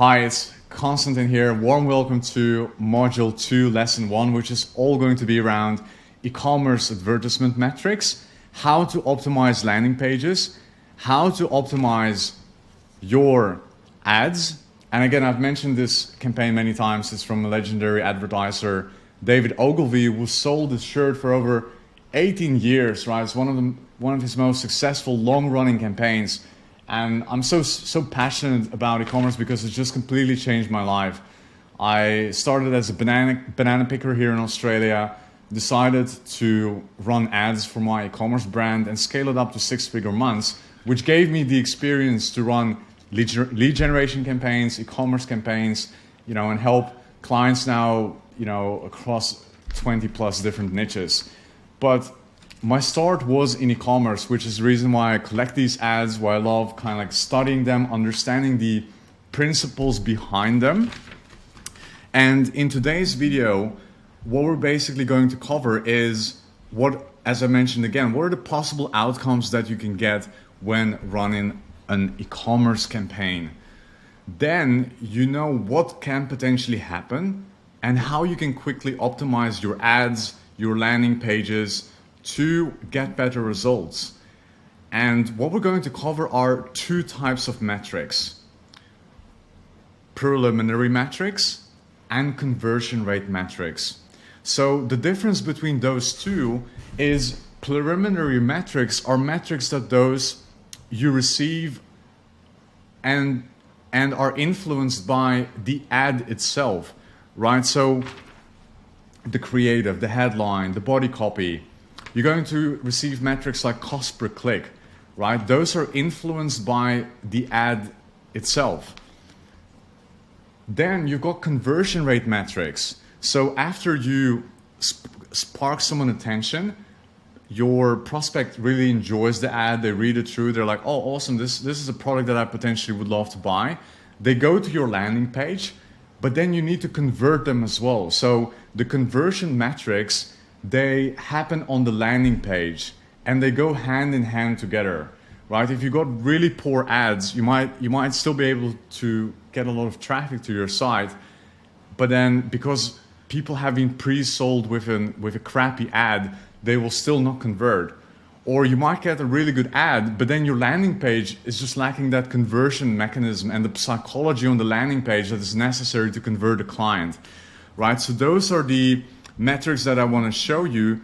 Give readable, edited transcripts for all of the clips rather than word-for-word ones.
Hi, it's Konstantin here. Warm welcome to Module 2, Lesson 1, which is all going to be around e-commerce advertisement metrics, how to optimize landing pages, how to optimize your ads. And again, I've mentioned this campaign many times. It's from a legendary advertiser, David Ogilvy, who sold this shirt for over 18 years, right? It's one of his most successful long-running campaigns. And I'm so passionate about e-commerce because it's just completely changed my life. I started as a banana picker here in Australia, decided to run ads for my e-commerce brand and scale it up to 6-figure months, which gave me the experience to run lead generation campaigns, e-commerce campaigns, and help clients now, across 20 plus different niches. But my start was in e-commerce, which is the reason why I collect these ads, why I love kind of like studying them, understanding the principles behind them. And in today's video, what we're basically going to cover is as I mentioned again, what are the possible outcomes that you can get when running an e-commerce campaign. Then you know what can potentially happen and how you can quickly optimize your ads, your landing pages, to get better results. And what we're going to cover are two types of metrics: preliminary metrics and conversion rate metrics. So the difference between those two is preliminary metrics are metrics that those you receive and are influenced by the ad itself, right? So the creative, the headline, the body copy. You're going to receive metrics like cost per click, right? Those are influenced by the ad itself. Then you've got conversion rate metrics. So after you spark someone's attention, your prospect really enjoys the ad, they read it through, they're like, oh, awesome, this is a product that I potentially would love to buy. They go to your landing page, but then you need to convert them as well. So the conversion metrics, they happen on the landing page and they go hand in hand together, right? If you got really poor ads, you might still be able to get a lot of traffic to your site, but then because people have been pre-sold with a crappy ad, they will still not convert. Or you might get a really good ad, but then your landing page is just lacking that conversion mechanism and the psychology on the landing page that is necessary to convert a client, right? So those are the metrics that I want to show you,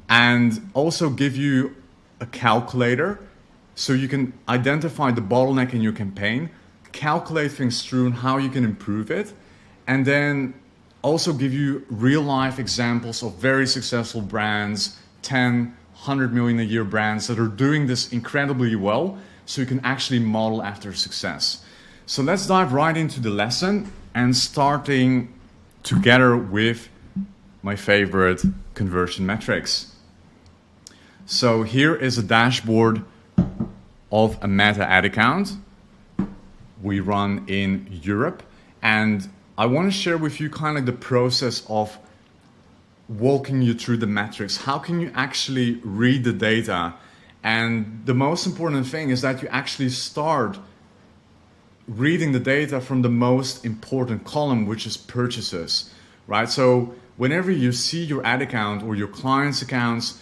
and also give you a calculator so you can identify the bottleneck in your campaign, calculate things through and how you can improve it, and then also give you real life examples of very successful brands, 10, 100 million a year brands that are doing this incredibly well, so you can actually model after success. So let's dive right into the lesson, and starting together with my favorite conversion metrics. So here is a dashboard of a Meta ad account we run in Europe, and I want to share with you kind of the process of walking you through the metrics. How can you actually read the data? And the most important thing is that you actually start reading the data from the most important column, which is purchases, right? So whenever you see your ad account or your client's accounts,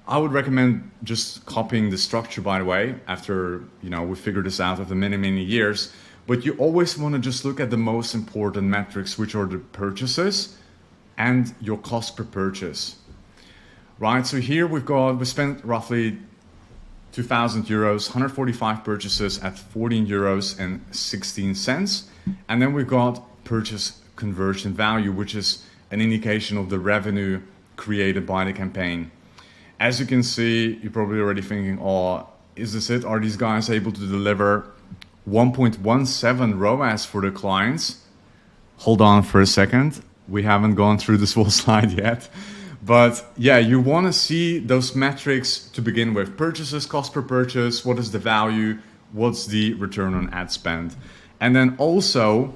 I would recommend just copying the structure, by the way, after we figured this out after many years. But you always want to just look at the most important metrics, which are the purchases and your cost per purchase, right? So here we spent roughly 2,000 euros, 145 purchases at 14 euros and 16 cents. And then we've got purchase conversion value, which is an indication of the revenue created by the campaign. As you can see, you're probably already thinking, oh, is this it? Are these guys able to deliver 1.17 ROAS for the clients? Hold on for a second. We haven't gone through this whole slide yet. But yeah, you want to see those metrics to begin with. Purchases, cost per purchase, what is the value, what's the return on ad spend? And then also,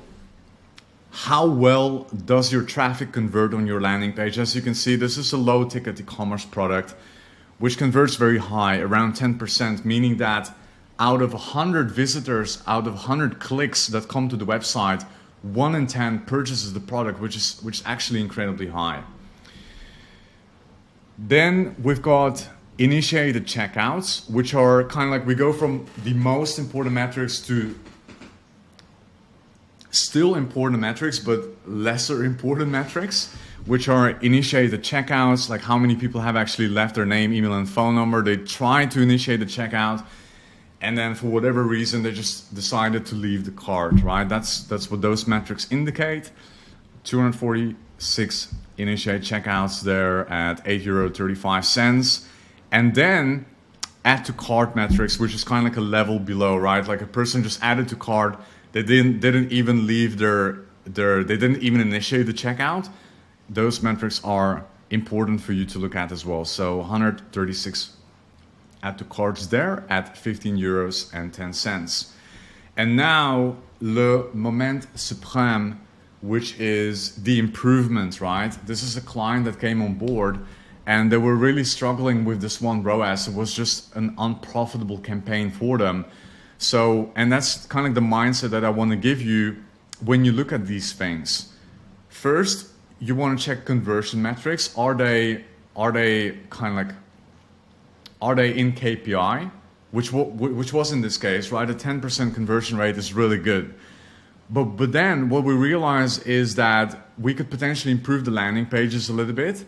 how well does your traffic convert on your landing page? As you can see, this is a low ticket e-commerce product, which converts very high, around 10%, meaning that out of 100 visitors, out of 100 clicks that come to the website, 1 in 10 purchases the product, which is actually incredibly high. Then we've got initiated checkouts, which are kind of like, we go from the most important metrics to still important metrics, but lesser important metrics, which are initiated checkouts, like how many people have actually left their name, email, and phone number. They tried to initiate the checkout, and then for whatever reason, they just decided to leave the cart, right? That's what those metrics indicate. 246 initiate checkouts there at €8.35. And then add to cart metrics, which is kind of like a level below, right? Like a person just added to cart, they didn't even leave they didn't even initiate the checkout. Those metrics are important for you to look at as well. So 136 add to carts there at €15.10. And now le moment suprême, which is the improvement, right? This is a client that came on board and they were really struggling with this one ROAS. It was just an unprofitable campaign for them. So, and that's kind of the mindset that I want to give you when you look at these things. First, you want to check conversion metrics. Are they kind of like, are they in KPI? Which was in this case, right? A 10% conversion rate is really good. But then what we realize is that we could potentially improve the landing pages a little bit.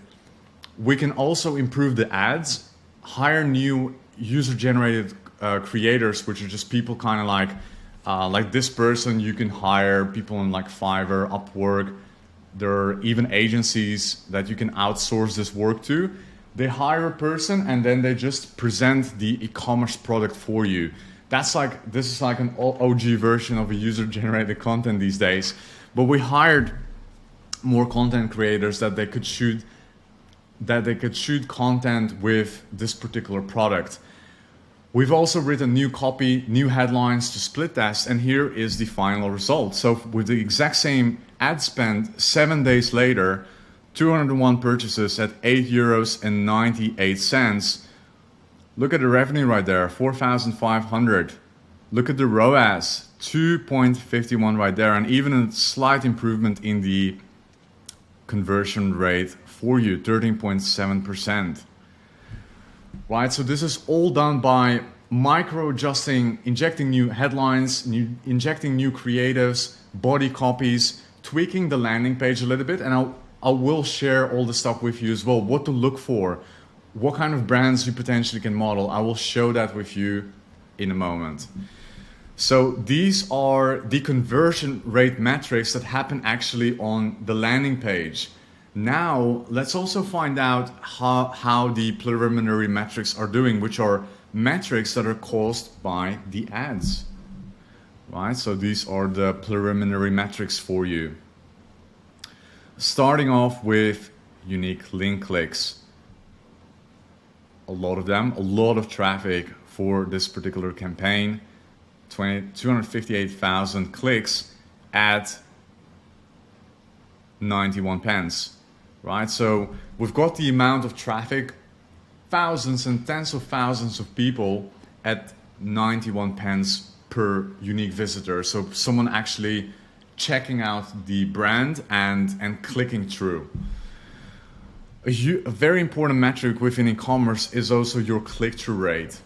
We can also improve the ads, hire new user-generated creators, which are just people kind of like this person. You can hire people in like Fiverr, Upwork. There are even agencies that you can outsource this work to. They hire a person and then they just present the e-commerce product for you. This is like an OG version of a user-generated content these days. But we hired more content creators that they could shoot content with this particular product. We've also written new copy, new headlines to split test, and here is the final result. So with the exact same ad spend, 7 days later, 201 purchases at €8.98. Look at the revenue right there, 4,500. Look at the ROAS, 2.51 right there, and even a slight improvement in the conversion rate for you, 13.7%. Right, so this is all done by micro-adjusting, injecting new headlines, injecting new creatives, body copies, tweaking the landing page a little bit, and I will share all the stuff with you as well, what to look for, what kind of brands you potentially can model. I will show that with you in a moment. So these are the conversion rate metrics that happen actually on the landing page. Now, let's also find out how the preliminary metrics are doing, which are metrics that are caused by the ads. Right, so these are the preliminary metrics for you. Starting off with unique link clicks. A lot of them, a lot of traffic for this particular campaign. 258,000 clicks at 91 pence. Right, so we've got the amount of traffic, thousands and tens of thousands of people at 91 pence per unique visitor. So someone actually checking out the brand and clicking through. A very important metric within e-commerce is also your click-through rate.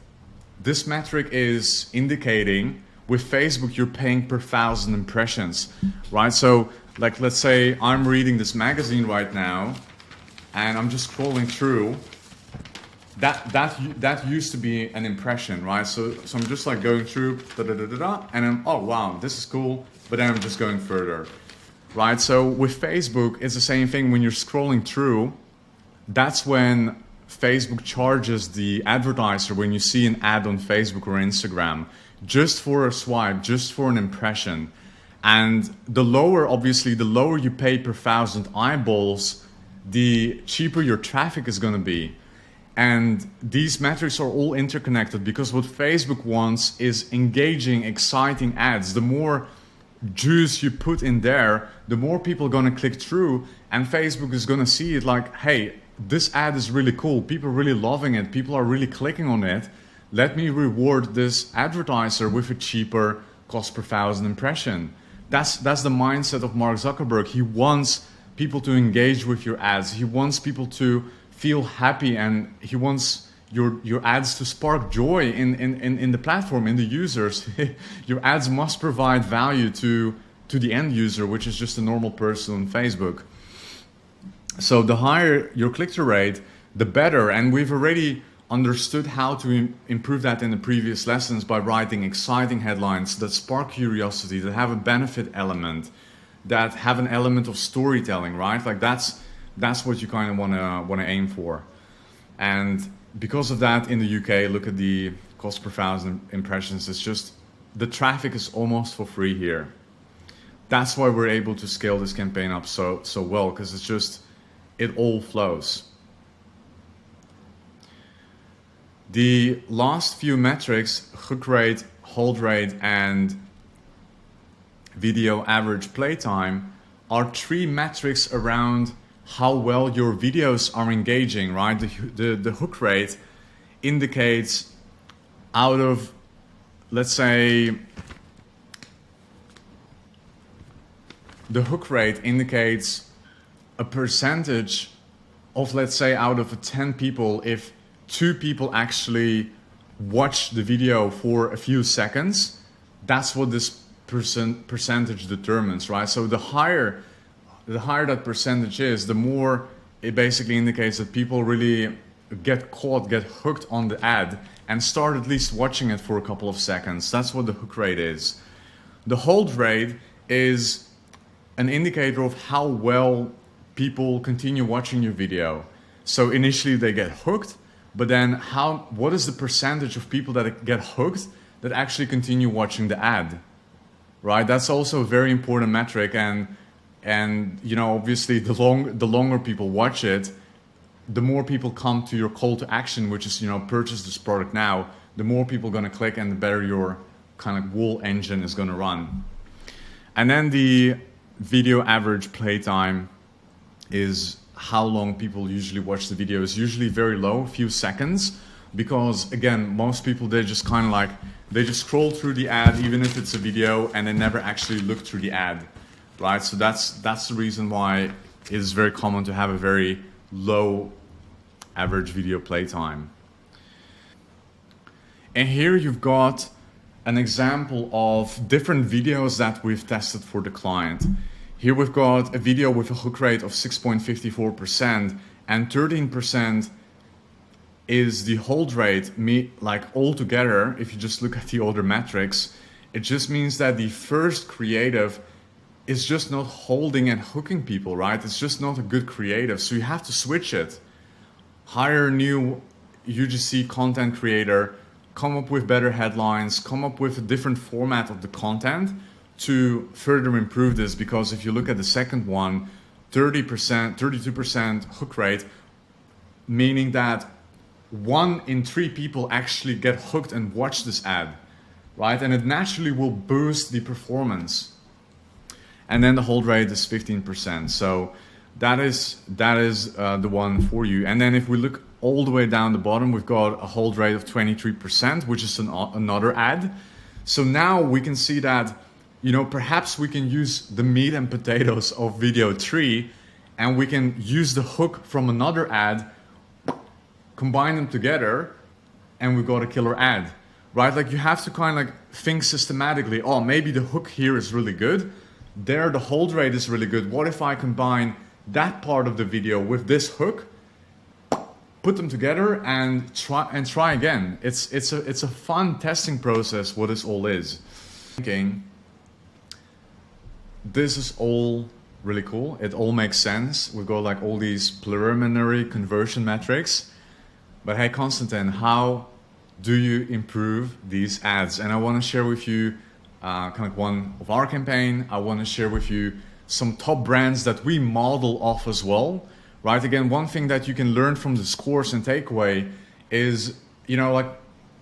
This metric is indicating with Facebook you're paying per 1,000 impressions, right? So like, let's say I'm reading this magazine right now and I'm just scrolling through. That used to be an impression, right? So I'm just like going through and I'm, oh wow, this is cool, but then I'm just going further, right? So with Facebook, it's the same thing. When you're scrolling through, that's when Facebook charges the advertiser when you see an ad on Facebook or Instagram, just for a swipe, just for an impression. And the lower, obviously, the lower you pay per 1,000 eyeballs, the cheaper your traffic is going to be. And these metrics are all interconnected because what Facebook wants is engaging, exciting ads. The more juice you put in there, the more people are going to click through, and Facebook is going to see it like, hey, this ad is really cool. People are really loving it. People are really clicking on it. let me reward this advertiser with a cheaper cost per thousand impression. That's the mindset of Mark Zuckerberg. He wants people to engage with your ads. He wants people to feel happy, and he wants your ads to spark joy in the platform, in the users. Your ads must provide value to the end user, which is just a normal person on Facebook. So the higher your click-through rate, the better. And we've already understood how to improve that in the previous lessons by writing exciting headlines that spark curiosity, that have a benefit element, that have an element of storytelling, right? Like that's what you kind of want to aim for. And because of that, in the UK, look at the cost per thousand impressions. It's just, the traffic is almost for free here. That's why we're able to scale this campaign up so well, because it's just, it all flows. The last few metrics, hook rate, hold rate, and video average playtime, are 3 metrics around how well your videos are engaging, right? The hook rate indicates, out of, let's say, the hook rate indicates a percentage of, let's say, out of 10 people, if 2 people actually watch the video for a few seconds, that's what this percentage determines, right? So the higher that percentage is, the more it basically indicates that people really get hooked on the ad and start at least watching it for a couple of seconds. That's what the hook rate is. The hold rate is an indicator of how well people continue watching your video. So initially they get hooked, but then what is the percentage of people that get hooked that actually continue watching the ad, right? That's also a very important metric. And you know, obviously the longer people watch it, the more people come to your call to action, which is, you know, purchase this product now, the more people are going to click and the better your kind of whole engine is going to run. And then the video average playtime is how long people usually watch the video. Is usually very low, a few seconds, because again, most people, they just kind of like, they just scroll through the ad, even if it's a video, and they never actually look through the ad, right? So that's the reason why it is very common to have a very low average video playtime. And here you've got an example of different videos that we've tested for the client. Here we've got a video with a hook rate of 6.54%, and 13% is the hold rate. Like altogether, if you just look at the other metrics, it just means that the first creative is just not holding and hooking people, right? It's just not a good creative. So you have to switch it. Hire a new UGC content creator, come up with better headlines, come up with a different format of the content to further improve this. Because if you look at the second one, 30%, 32% hook rate, meaning that 1 in 3 people actually get hooked and watch this ad, right? And it naturally will boost the performance. And then the hold rate is 15%. So that is the one for you. And then if we look all the way down the bottom, we've got a hold rate of 23%, which is another ad. So now we can see that, you know, perhaps we can use the meat and potatoes of video 3, and we can use the hook from another ad, combine them together, and we've got a killer ad, right? Like you have to kind of like think systematically. Oh, maybe the hook here is really good. There, the hold rate is really good. What if I combine that part of the video with this hook, put them together, and try again? It's a fun testing process. What this all is. Thinking, this is all really cool. It all makes sense. We've got like all these preliminary conversion metrics. But hey, Konstantin, how do you improve these ads? And I want to share with you kind of one of our campaign. I want to share with you some top brands that we model off as well, right? Again, one thing that you can learn from this course and takeaway is, you know,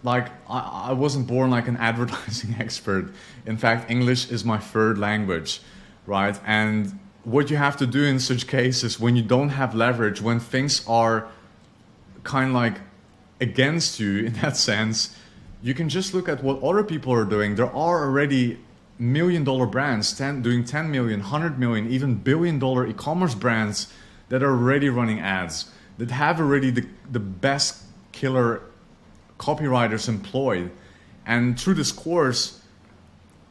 like I wasn't born like an advertising expert. In fact, English is my third language, right? And what you have to do in such cases when you don't have leverage, when things are kind of like against you in that sense, you can just look at what other people are doing. There are already $1 million brands doing 10 million, 100 million, even $1 billion e-commerce brands that are already running ads, that have already the best killer copywriters employed. And through this course,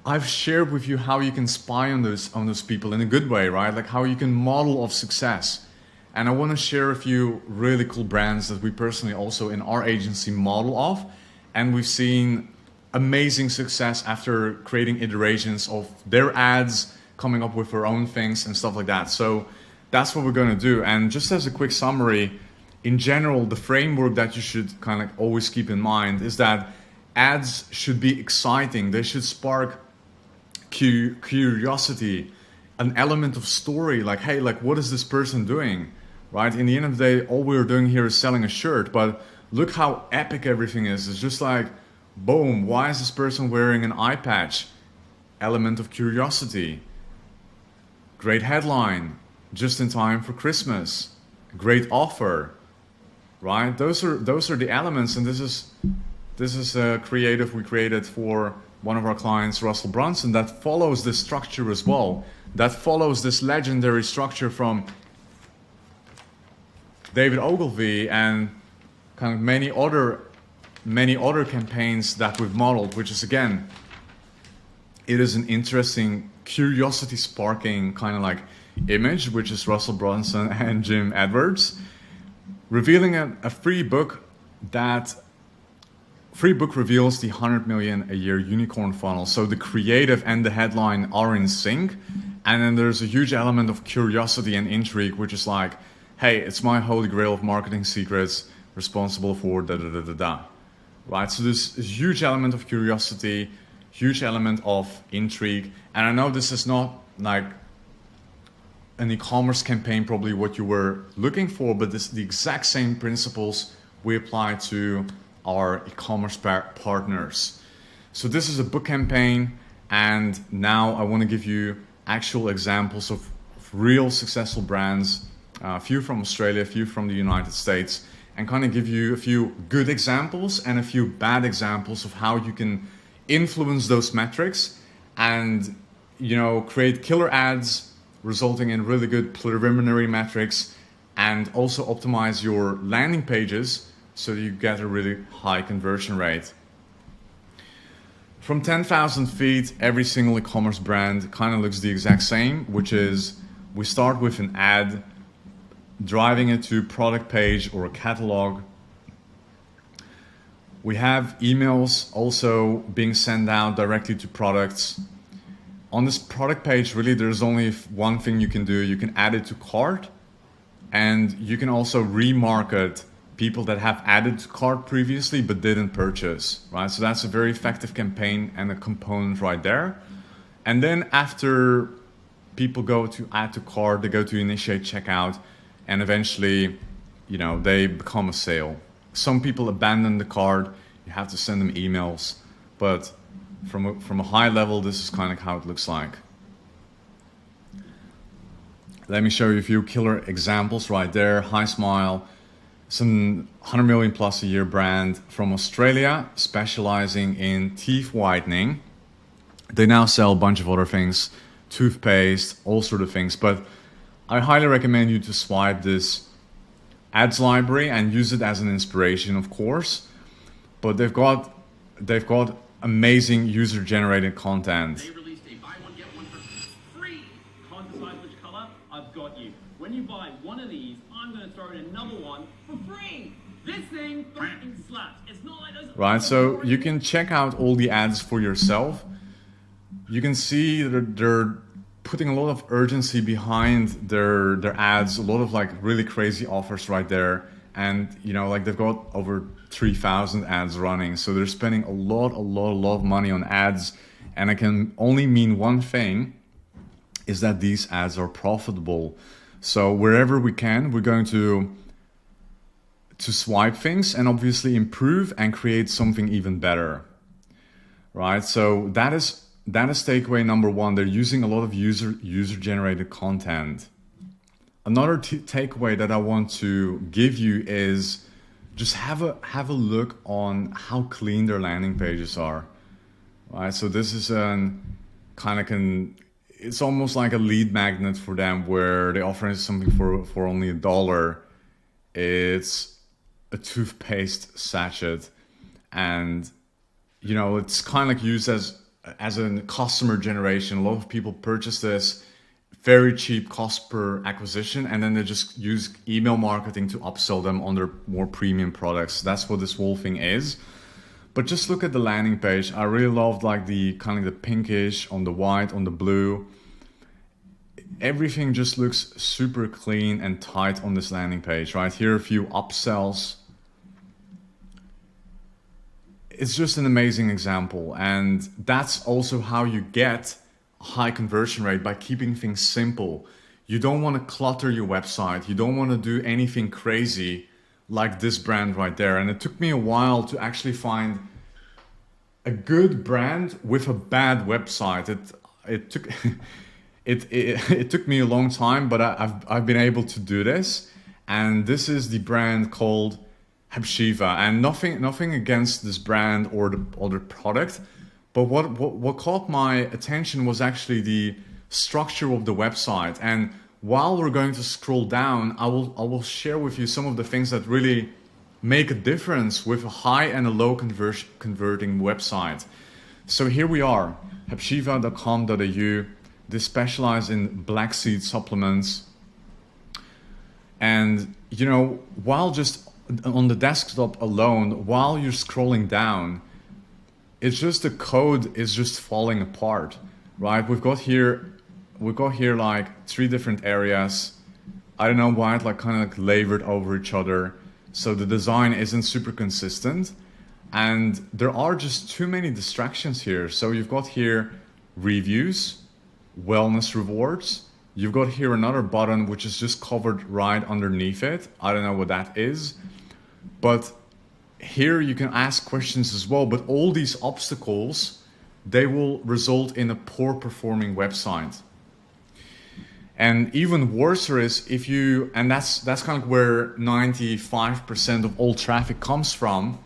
I've shared with you how you can spy on those people in a good way, right? Like how you can model of success. And I want to share a few really cool brands that we personally also in our agency model off. And we've seen amazing success after creating iterations of their ads, coming up with their own things and stuff like that. So that's what we're going to do. And just as a quick summary, in general, the framework that you should kind of always keep in mind is that ads should be exciting. They should spark curiosity, an element of story, like, hey, like what is this person doing, right? In the end of the day, all we're doing here is selling a shirt, but look how epic everything is. It's just like, boom, why is this person wearing an eye patch? Element of curiosity. Great headline, just in time for Christmas. Great offer, right? Those are the elements, and this is a creative we created for one of our clients, Russell Brunson, that follows this structure as well. That follows this legendary structure from David Ogilvy and kind of many other campaigns that we've modeled, which is, again, it is an interesting curiosity sparking kind of like image, which is Russell Brunson and Jim Edwards, revealing a free book reveals the 100 million a year unicorn funnel. So the creative and the headline are in sync. And then there's a huge element of curiosity and intrigue, which is like, hey, it's my holy grail of marketing secrets, responsible for da da da da da. Right? So there's a huge element of curiosity, huge element of intrigue. And I know this is not like an e-commerce campaign, probably what you were looking for, but this the exact same principles we apply to our e-commerce partners. So this is a book campaign, and now I want to give you actual examples of real successful brands, a few from Australia, a few from the United States, and kind of give you a few good examples and a few bad examples of how you can influence those metrics and, you know, create killer ads resulting in really good preliminary metrics, and also optimize your landing pages so that you get a really high conversion rate. From 10,000 feet, every single e-commerce brand kind of looks the exact same, which is we start with an ad, driving it to product page or a catalog. We have emails also being sent out directly to products. On this product page, really, there's only one thing you can do. You can add it to cart, and you can also remarket people that have added to cart previously but didn't purchase, right? So that's a very effective campaign and a component right there. And then after people go to add to cart, they go to initiate checkout, and eventually, you know, they become a sale. Some people abandon the cart. You have to send them emails, but from a high level, this is kind of how it looks like. Let me show you a few killer examples right there. High Smile, some 100 million plus a year brand from Australia, specializing in teeth whitening. They now sell a bunch of other things, toothpaste, all sort of things, but I highly recommend you to swipe this ads library and use it as an inspiration, of course. But they've got amazing user-generated content. They released a buy one, get one for free. Can't decide which color? I've got you. When you buy one of these, I'm going to throw in another one for free. This thing fucking slaps. It's not like those... Right, so you can check out all the ads for yourself. You can see that they're putting a lot of urgency behind their ads, a lot of like really crazy offers right there. And, you know, like they've got over 3,000 ads running. So they're spending a lot of money on ads. And it can only mean one thing, is that these ads are profitable. So wherever we can, we're going to swipe things and obviously improve and create something even better, right? So that is takeaway number one. They're using a lot of user-generated content. Another takeaway that I want to give you is just have a look on how clean their landing pages are. Right, so this is it's almost like a lead magnet for them, where they offer something for only $1. It's a toothpaste sachet, and you know, it's kind of like used as a customer generation. A lot of people purchase this, very cheap cost per acquisition, and then they just use email marketing to upsell them on their more premium products. That's what this whole thing is. But just look at the landing page. I really loved like the kind of the pinkish on the white, on the blue. Everything just looks super clean and tight on this landing page, right? Here are a few upsells. It's just an amazing example. And that's also how you get a high conversion rate, by keeping things simple. You don't want to clutter your website. You don't want to do anything crazy like this brand right there. And it took me a while to actually find a good brand with a bad website. It took it took me a long time, but I've been able to do this. And this is the brand called Hepshiva, and nothing against this brand or the product, but what caught my attention was actually the structure of the website. And while we're going to scroll down, I will share with you some of the things that really make a difference with a high and a low converting website. So here we are, hepshiva.com.au. They specialize in black seed supplements. And you know, while just on the desktop alone, while you're scrolling down, it's just the code is just falling apart, right? We've got here like 3 different areas. I don't know why, it like kind of like layered over each other. So the design isn't super consistent, and there are just too many distractions here. So you've got here reviews, wellness rewards. You've got here another button which is just covered right underneath it. I don't know what that is. But here you can ask questions as well. But all these obstacles, they will result in a poor performing website. And even worse is if you, and that's kind of where 95% of all traffic comes from,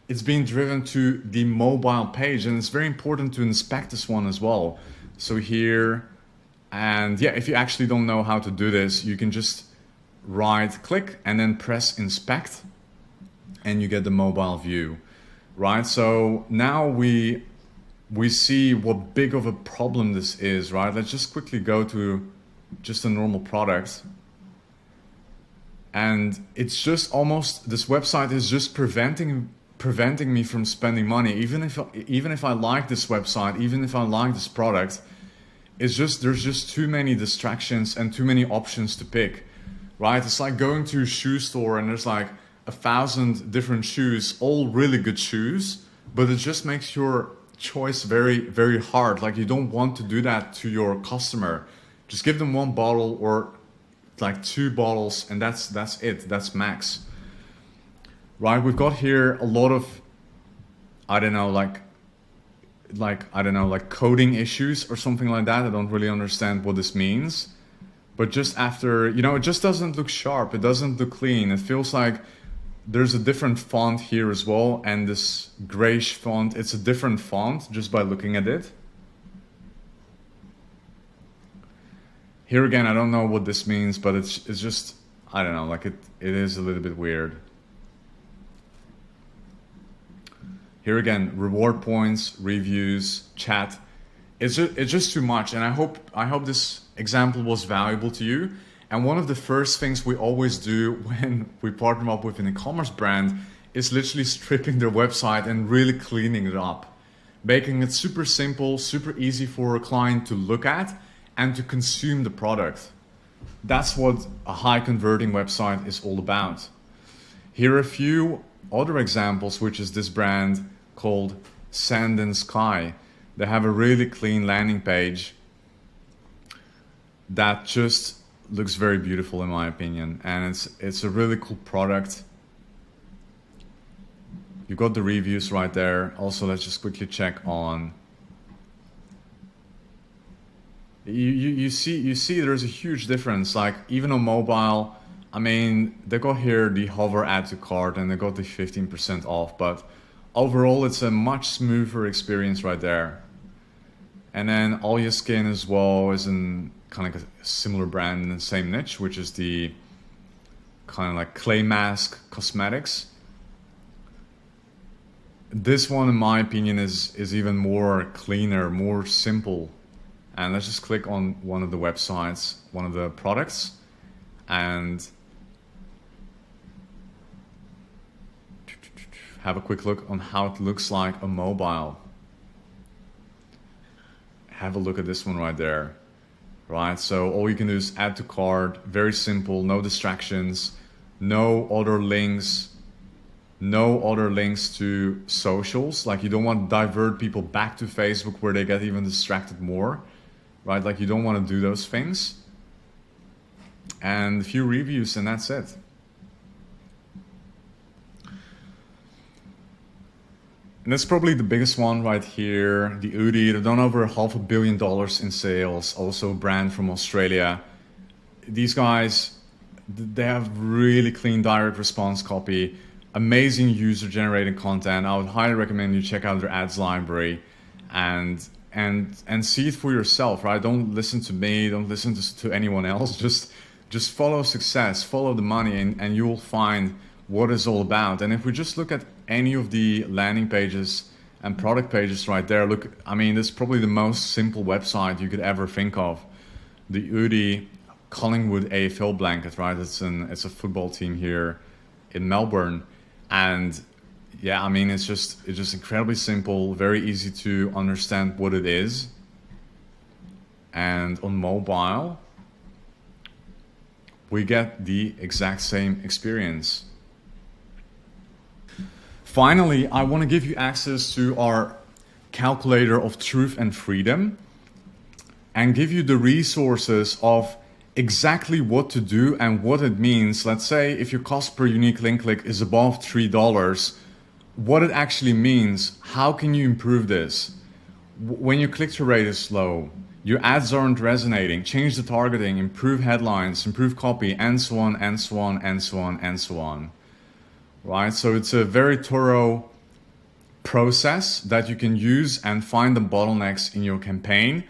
it's being driven to the mobile page. And it's very important to inspect this one as well. So here, and yeah, if you actually don't know how to do this, you can just right click and then press inspect, and you get the mobile view, right? So now we see what big of a problem this is, right? Let's just quickly go to just a normal product. And it's just almost, this website is just preventing me from spending money. Even if I like this website, even if I like this product, it's just, there's just too many distractions and too many options to pick, right? It's like going to a shoe store and there's like 1,000 different shoes, all really good shoes, but it just makes your choice very, very hard. Like, you don't want to do that to your customer. Just give them 1 bottle or like 2 bottles, and that's it. That's max. Right? We've got here a lot of, I don't know, like coding issues or something like that. I don't really understand what this means. But just after, you know, it just doesn't look sharp. It doesn't look clean. It feels like there's a different font here as well, and this grayish font, it's a different font just by looking at it. Here again, I don't know what this means, but it's just, I don't know, like it is a little bit weird. Here again, reward points, reviews, chat. It's just too much, and I hope this example was valuable to you. And one of the first things we always do when we partner up with an e-commerce brand is literally stripping their website and really cleaning it up, making it super simple, super easy for a client to look at and to consume the product. That's what a high converting website is all about. Here are a few other examples, which is this brand called Sand and Sky. They have a really clean landing page that just looks very beautiful in my opinion, and it's a really cool product. You've got the reviews right there. Also, let's just quickly check on. You see there's a huge difference. Like, even on mobile, I mean, they got here the hover add to cart and they got the 15% off, but overall it's a much smoother experience right there. And then All Your Skin as well is in kind of like a similar brand in the same niche, which is the kind of like clay mask cosmetics. This one, in my opinion, is even more cleaner, more simple. And let's just click on one of the websites, one of the products, and have a quick look on how it looks like on mobile. Have a look at this one right there, right? So all you can do is add to cart, very simple, no distractions, no other links to socials. Like you don't want to divert people back to Facebook where they get even distracted more, right? Like you don't want to do those things. And a few reviews and that's it. And that's probably the biggest one right here, the Udi. They've done over $500 million in sales, also a brand from Australia. These guys, they have really clean direct response copy, amazing user generated content. I would highly recommend you check out their ads library and see it for yourself, right? Don't listen to me, don't listen to anyone else. Just follow success, follow the money, and you will find what it's all about. And if we just look at any of the landing pages and product pages right there, look, I mean, this is probably the most simple website you could ever think of. The Udi Collingwood AFL blanket, right? It's a football team here in Melbourne. And yeah, I mean, it's just incredibly simple, very easy to understand what it is. And on mobile, we get the exact same experience. Finally, I want to give you access to our calculator of truth and freedom and give you the resources of exactly what to do and what it means. Let's say if your cost per unique link click is above $3, what it actually means. How can you improve this? When your click-through rate is low, your ads aren't resonating, change the targeting, improve headlines, improve copy, and so on, and so on, and so on, and so on. Right? So it's a very thorough process that you can use and find the bottlenecks in your campaign.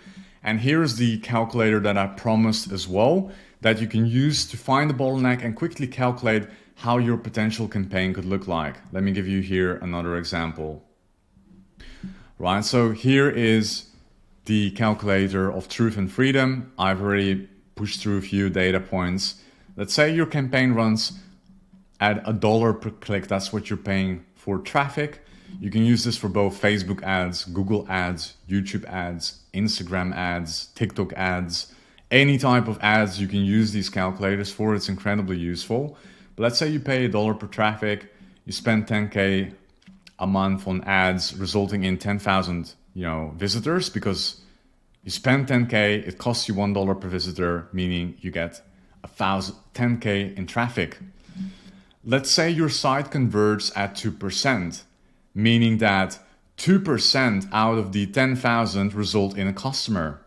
And here's the calculator that I promised as well, that you can use to find the bottleneck and quickly calculate how your potential campaign could look like. Let me give you here another example. Right, so here is the calculator of truth and freedom. I've already pushed through a few data points. Let's say your campaign runs at $1 per click. That's what you're paying for traffic. You can use this for both Facebook ads, Google ads, YouTube ads, Instagram ads, TikTok ads, any type of ads you can use these calculators for. It's incredibly useful. But let's say you pay $1 per traffic, you spend 10K a month on ads, resulting in 10,000, visitors, because you spend 10K, it costs you $1 per visitor, meaning you get 10K in traffic. Let's say your site converts at 2%, meaning that 2% out of the 10,000 result in a customer,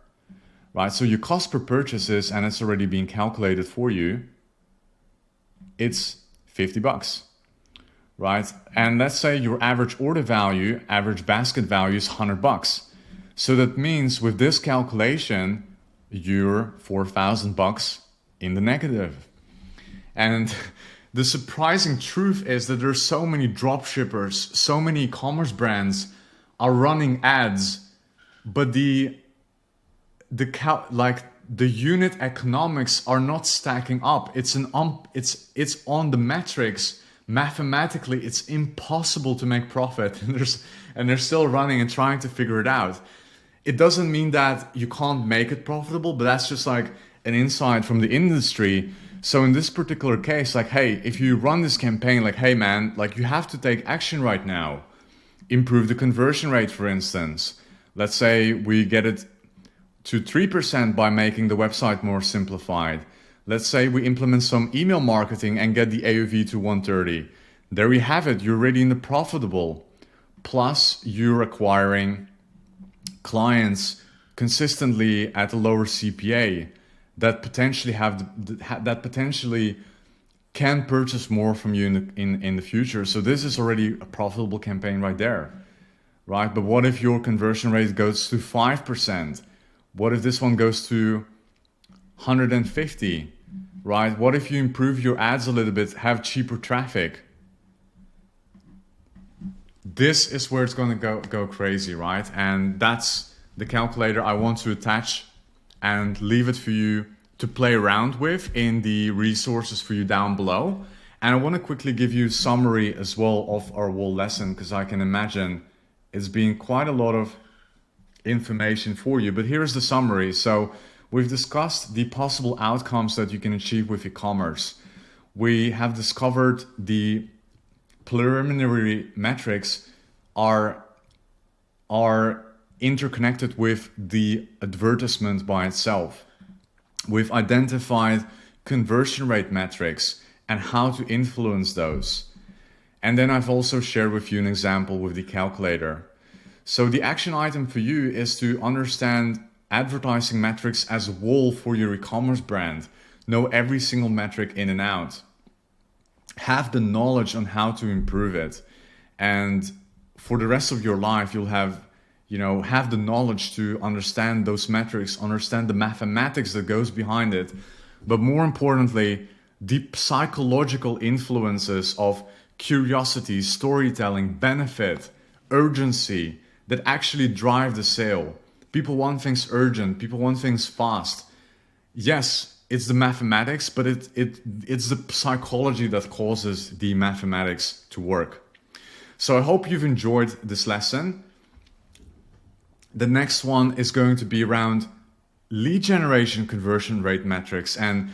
right? So your cost per purchases, and it's already being calculated for you, it's $50, right? And let's say your average order value, average basket value is $100. So that means with this calculation, you're $4,000 in the negative. And the surprising truth is that there's so many drop shippers, so many e-commerce brands are running ads, but the unit economics are not stacking up. It's on the metrics. Mathematically, it's impossible to make profit, and they're still running and trying to figure it out. It doesn't mean that you can't make it profitable, but that's just like an insight from the industry. So in this particular case, like, hey, if you run this campaign, like, hey man, like you have to take action right now. Improve the conversion rate, for instance. Let's say we get it to 3% by making the website more simplified. Let's say we implement some email marketing and get the AOV to 130. There we have it. You're already in the profitable. Plus you're acquiring clients consistently at a lower CPA that potentially can purchase more from you in the future. So this is already a profitable campaign right there, right? But what if your conversion rate goes to 5%? What if this one goes to 150, right? What if you improve your ads a little bit, have cheaper traffic? This is where it's going to go crazy, right? And that's the calculator I want to attach and leave it for you to play around with in the resources for you down below. And I want to quickly give you a summary as well of our whole lesson, because I can imagine it's been quite a lot of information for you. But here's the summary. So we've discussed the possible outcomes that you can achieve with e-commerce. We have discovered the preliminary metrics are interconnected with the advertisement by itself. We've identified conversion rate metrics and how to influence those. And then I've also shared with you an example with the calculator. So the action item for you is to understand advertising metrics as a whole for your e-commerce brand. Know every single metric in and out. Have the knowledge on how to improve it. And for the rest of your life, you'll have the knowledge to understand those metrics, understand the mathematics that goes behind it. But more importantly, the psychological influences of curiosity, storytelling, benefit, urgency that actually drive the sale. People want things urgent. People want things fast. Yes, it's the mathematics, but it's the psychology that causes the mathematics to work. So I hope you've enjoyed this lesson. The next one is going to be around lead generation conversion rate metrics. And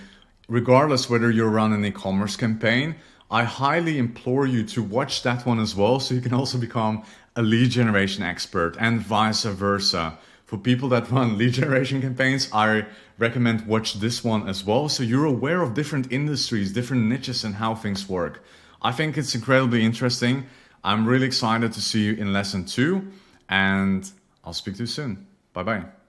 regardless whether you're running an e-commerce campaign, I highly implore you to watch that one as well, so you can also become a lead generation expert, and vice versa. For people that run lead generation campaigns, I recommend watch this one as well, so you're aware of different industries, different niches, and how things work. I think it's incredibly interesting. I'm really excited to see you in lesson 2, and I'll speak to you soon. Bye-bye.